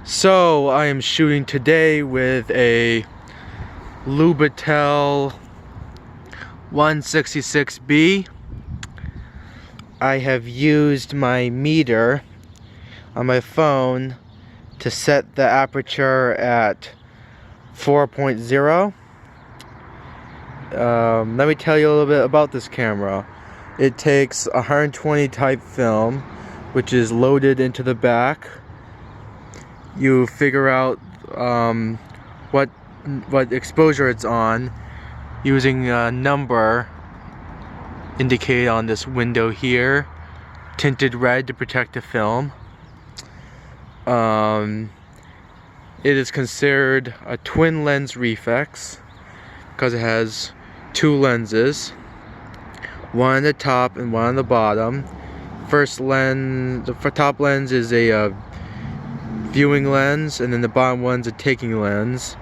So I am shooting today with a Lubitel 166B. I have used my meter on my phone to set the aperture at 4.0. Let me tell you a little bit about this camera. It takes 120 type film, which is loaded into the back. You figure out what exposure it's on using a number indicated on this window here, tinted red to protect the film. It is considered a twin lens reflex because it has two lenses, one on the top and one on the bottom. First lens, the top lens is a viewing lens, and then the bottom one's a taking lens,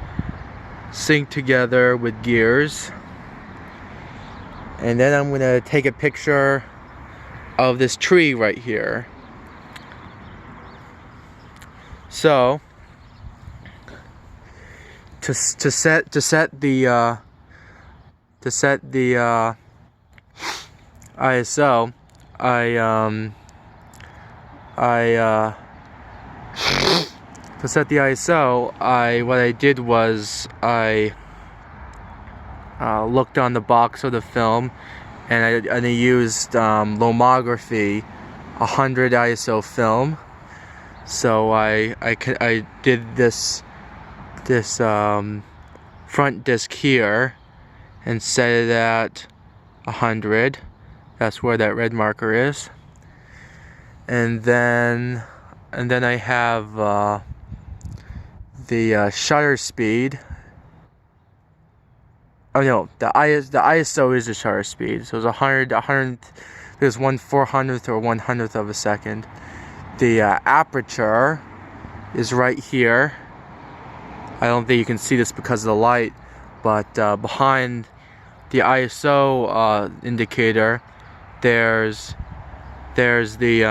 synced together with gears. And then I'm gonna take a picture of this tree right here. So to set the ISO, to set the ISO, what I did was I looked on the box of the film, and I used lomography 100 ISO film. So I did this front disc here and set it at 100. That's where that red marker is. And then I have the shutter speed. Oh no, the ISO is the shutter speed. So it's 100. There's 1/400th or 100th of a second. The aperture is right here. I don't think you can see this because of the light, but behind the ISO indicator, there's the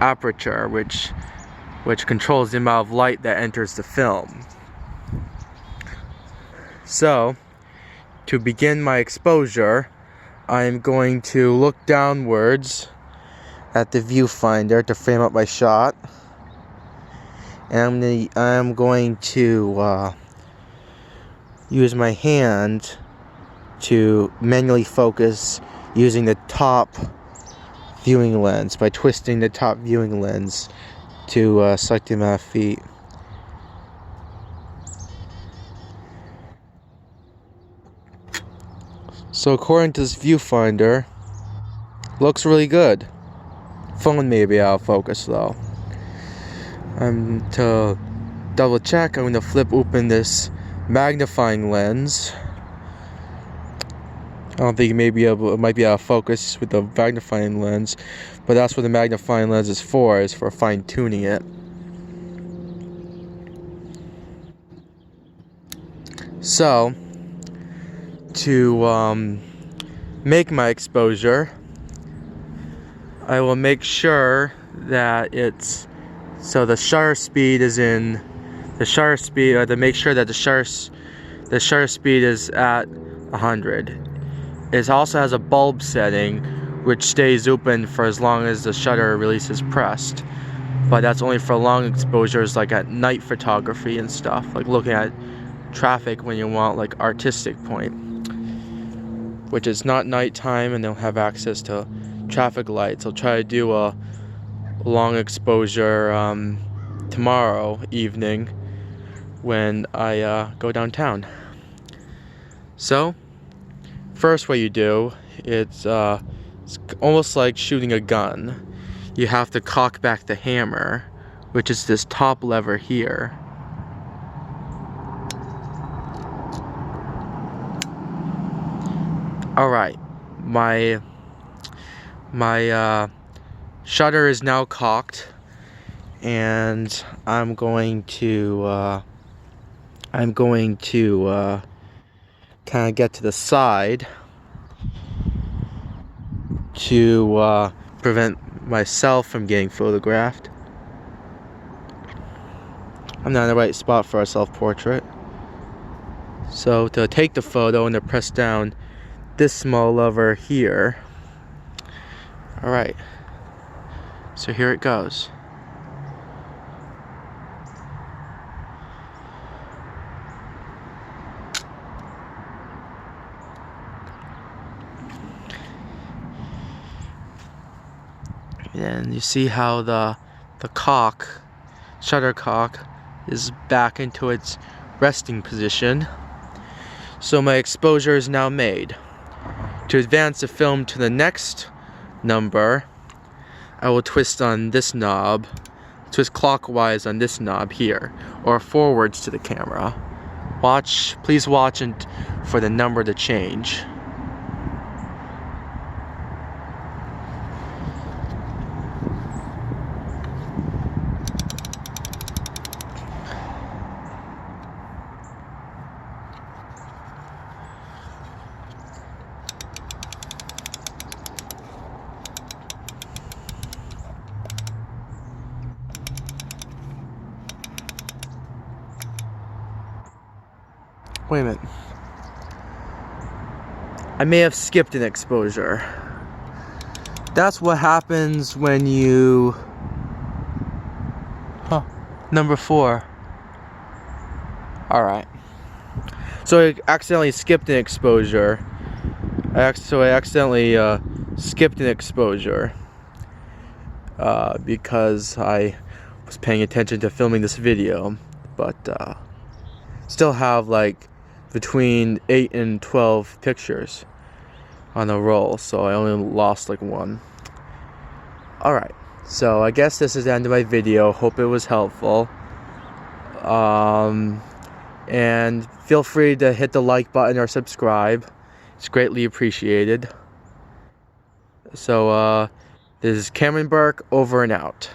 aperture, which controls the amount of light that enters the film. So to begin my exposure, I'm going to look downwards at the viewfinder to frame up my shot, and I'm going to use my hand to manually focus using the top viewing lens by twisting the top viewing lens to select the amount of feet. So according to this viewfinder, looks really good. Phone may be out of focus though. To double check, I'm going to flip open this magnifying lens. I don't think it might be out of focus with the magnifying lens, but that's what the magnifying lens is for fine-tuning it. So to make my exposure, I will make sure that the shutter speed is in the shutter speed, to make sure that the shutter speed is at 100. It also has a bulb setting which stays open for as long as the shutter release is pressed, but that's only for long exposures, like at night photography and stuff, like looking at traffic when you want like artistic point, which is not nighttime and don't have access to traffic lights. I'll try to do a long exposure tomorrow evening when I go downtown. So first, what you do, it's almost like shooting a gun. You have to cock back the hammer, which is this top lever here. Alright, my shutter is now cocked, and I'm going to kind of get to the side to prevent myself from getting photographed. I'm not in the right spot for a self-portrait. So to take the photo, I'm going to press down this small lever here. Alright, so here it goes. And you see how the shutter cock is back into its resting position. So my exposure is now made. To advance the film to the next number, I will twist on this knob, twist clockwise on this knob here, or forwards to the camera. Please watch for the number to change. Wait a minute. I may have skipped an exposure. That's what happens when you... Number 4. Alright. So I accidentally skipped an exposure. I accidentally skipped an exposure. Because I was paying attention to filming this video. But still have like between 8 and 12 pictures on a roll, so I only lost like 1. Alright, so I guess this is the end of my video. Hope it was helpful. And feel free to hit the like button or subscribe. It's greatly appreciated. So this is Cameron Burke, over and out.